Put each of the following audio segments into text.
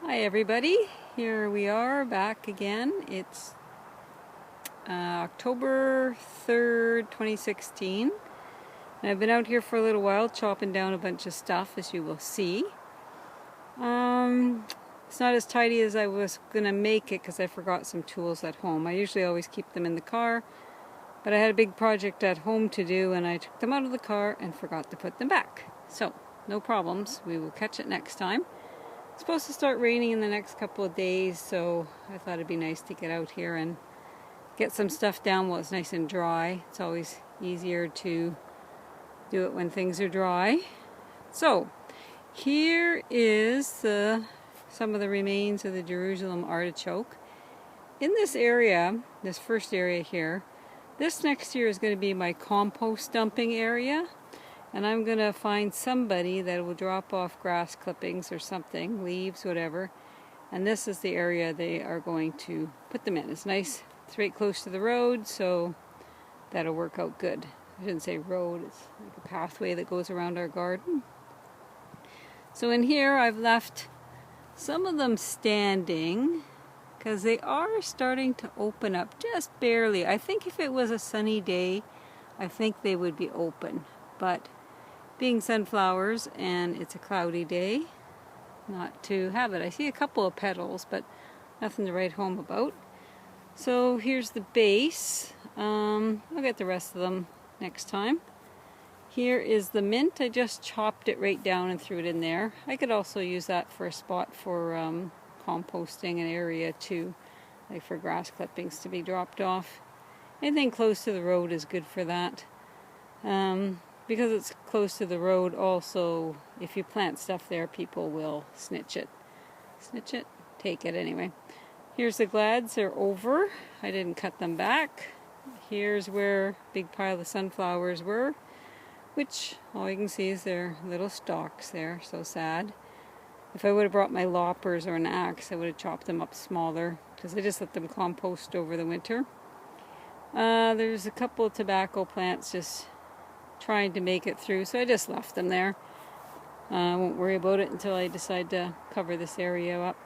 Hi everybody, here we are back again. It's October 3rd, 2016. And I've been out here for a little while chopping down a bunch of stuff, as you will see. It's not as tidy as I was going to make it because I forgot some tools at home. I usually always keep them in the car, but I had a big project at home to do and I took them out of the car and forgot to put them back. So, no problems. We will catch it next time. It's supposed to start raining in the next couple of days, so I thought it'd be nice to get out here and get some stuff down while it's nice and dry. It's always easier to do it when things are dry. So, here is some of the remains of the Jerusalem artichoke. In this area, this first area here, this next year is going to be my compost dumping area. And I'm going to find somebody that will drop off grass clippings or something, leaves, whatever. And this is the area they are going to put them in. It's nice, it's right close to the road, so that'll work out good. I shouldn't say road, it's like a pathway that goes around our garden. So in here I've left some of them standing because they are starting to open up just barely. I think if it was a sunny day, I think they would be open. But being sunflowers and it's a cloudy day, not to have it. I see a couple of petals, but nothing to write home about. So here's the base. I'll get the rest of them next time. Here is the mint. I just chopped it right down and threw it in there. I could also use that for a spot for composting an area too, like for grass clippings to be dropped off. Anything close to the road is good for that. Because it's close to the road, also, if you plant stuff there, people will snitch it. Snitch it? Take it anyway. Here's the glads. They're over. I didn't cut them back. Here's where a big pile of sunflowers were, which all you can see is their little stalks there. So sad. If I would have brought my loppers or an axe, I would have chopped them up smaller, because I just let them compost over the winter. There's a couple of tobacco plants just trying to make it through, so I just left them there. I won't worry about it until I decide to cover this area up.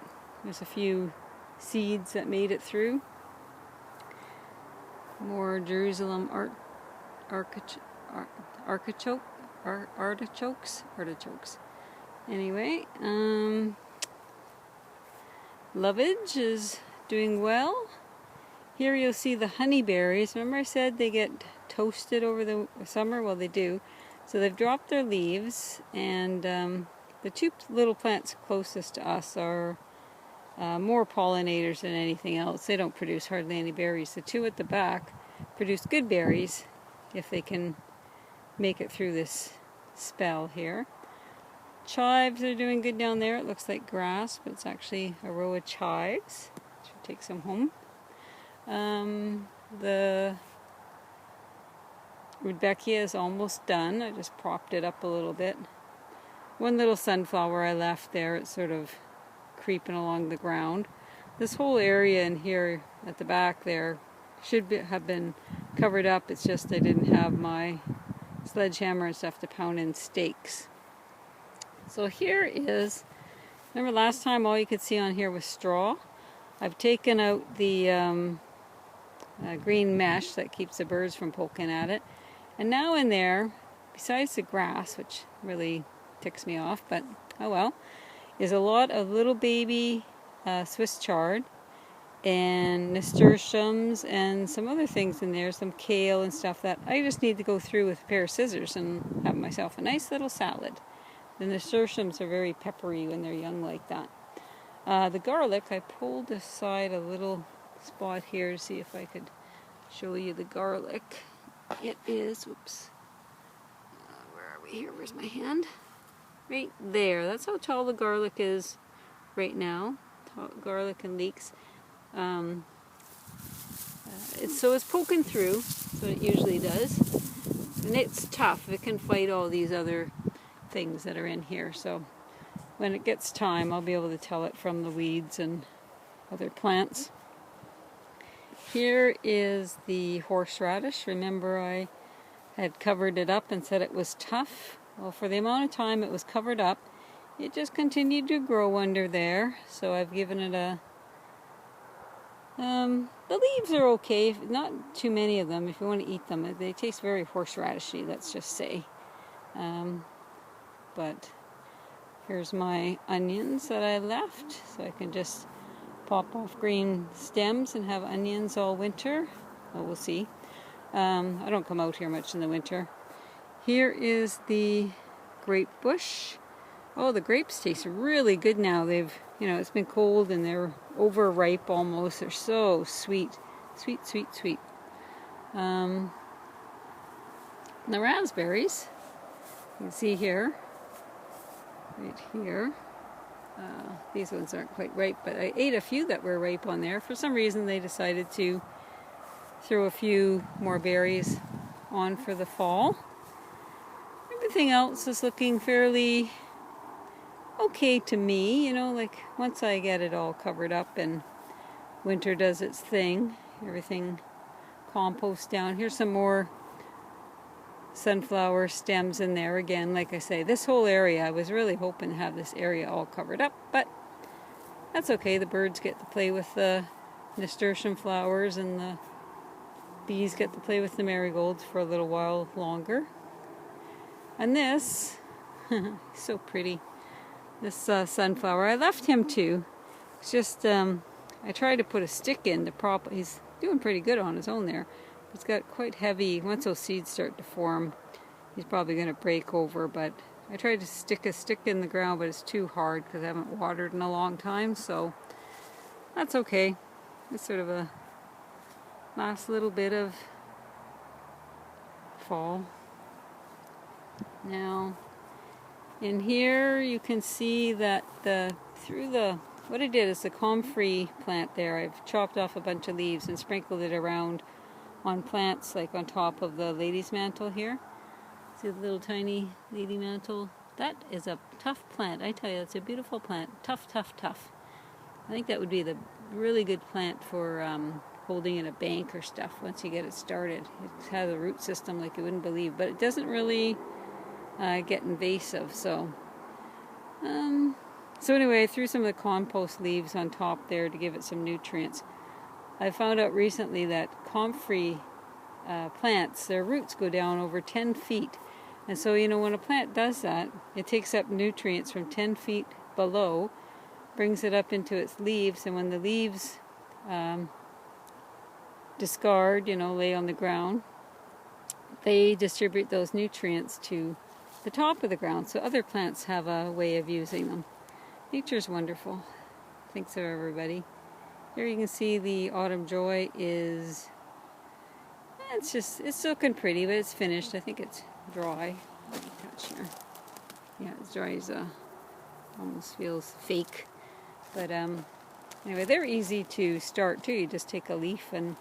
There's a few seeds that made it through. More Jerusalem artichokes. Anyway, lovage is doing well. Here you'll see the honeyberries. Remember I said they get toasted over the summer? Well, they do. So they've dropped their leaves, and the two little plants closest to us are more pollinators than anything else. They don't produce hardly any berries. The two at the back produce good berries if they can make it through this spell here. Chives are doing good down there. It looks like grass, but it's actually a row of chives. Should take some home. The Veggie is almost done. I just propped it up a little bit. One little sunflower I left there. It's sort of creeping along the ground. This whole area in here at the back there should have been covered up. It's just I didn't have my sledgehammer and stuff to pound in stakes. So here is, remember last time all you could see on here was straw? I've taken out the green mesh that keeps the birds from poking at it. And now in there, besides the grass, which really ticks me off, but oh well, is a lot of little baby Swiss chard and nasturtiums and some other things in there, some kale and stuff that I just need to go through with a pair of scissors and have myself a nice little salad. The nasturtiums are very peppery when they're young like that. The garlic, I pulled aside a little spot here to see if I could show you the garlic. It is, whoops, where are we here? Where's my hand? Right there. That's how tall the garlic is right now. Tall garlic and leeks. So it's poking through, so it usually does. And it's tough. It can fight all these other things that are in here. So when it gets time, I'll be able to tell it from the weeds and other plants. Here is the horseradish. Remember I had covered it up and said it was tough. Well, for the amount of time it was covered up, it just continued to grow under there. So I've given it a, the leaves are okay, not too many of them if you want to eat them. They taste very horseradishy, let's just say. But here's my onions that I left, so I can just pop off green stems and have onions all winter. Well, we'll see. I don't come out here much in the winter. Here is the grape bush. Oh, the grapes taste really good now. They've, it's been cold and they're overripe almost. They're so sweet. Sweet, sweet, sweet. The raspberries, you can see here, right here. These ones aren't quite ripe, but I ate a few that were ripe on there. For some reason they decided to throw a few more berries on for the fall. Everything else is looking fairly okay to me, like once I get it all covered up and winter does its thing, everything composts down. Here's some more sunflower stems in there again. Like I say, this whole area, I was really hoping to have this area all covered up, but that's okay. The birds get to play with the nasturtium flowers and the bees get to play with the marigolds for a little while longer. And this, so pretty, this sunflower, I left him too. It's just, I tried to put a stick in to prop, he's doing pretty good on his own there. It's got quite heavy, once those seeds start to form, he's probably going to break over, but I tried to stick a stick in the ground, but it's too hard because I haven't watered in a long time, so that's okay. It's sort of a last little bit of fall. Now, in here you can see that what I did is the comfrey plant there, I've chopped off a bunch of leaves and sprinkled it around on plants, like on top of the lady's mantle here. See the little tiny lady mantle? That is a tough plant. I tell you, it's a beautiful plant. Tough, tough, tough. I think that would be the really good plant for holding in a bank or stuff once you get it started. It has a root system like you wouldn't believe, but it doesn't really get invasive. So anyway, I threw some of the compost leaves on top there to give it some nutrients. I found out recently that comfrey plants, their roots go down over 10 feet. And so, when a plant does that, it takes up nutrients from 10 feet below, brings it up into its leaves, and when the leaves discard, lay on the ground, they distribute those nutrients to the top of the ground, so other plants have a way of using them. Nature's wonderful. Thanks of everybody. Here you can see the autumn joy is, it's looking pretty, but it's finished. I think it's dry. Let me touch here. Yeah, it's dry as almost feels fake. But anyway, they're easy to start too. You just take a leaf and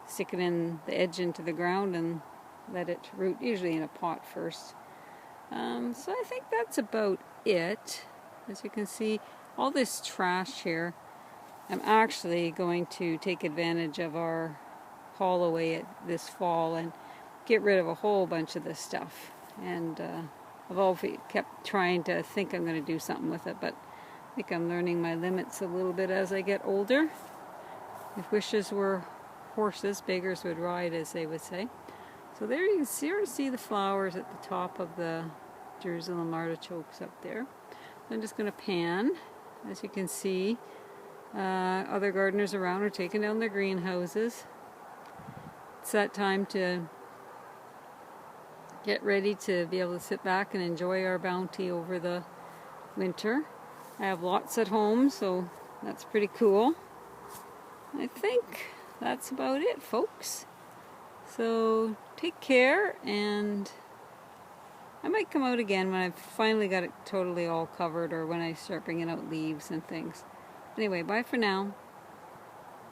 stick it in the edge into the ground and let it root, usually in a pot first. So I think that's about it. As you can see, all this trash here, I'm actually going to take advantage of our haul away this fall and get rid of a whole bunch of this stuff. And I've always kept trying to think I'm going to do something with it, but I think I'm learning my limits a little bit as I get older. If wishes were horses, beggars would ride, as they would say. So there you can see the flowers at the top of the Jerusalem artichokes up there. I'm just going to pan. As you can see, other gardeners around are taking down their greenhouses. It's that time to get ready to be able to sit back and enjoy our bounty over the winter. I have lots at home, so that's pretty cool. I think that's about it, folks. So take care, and I might come out again when I've finally got it totally all covered, or when I start bringing out leaves and things. Anyway, bye for now.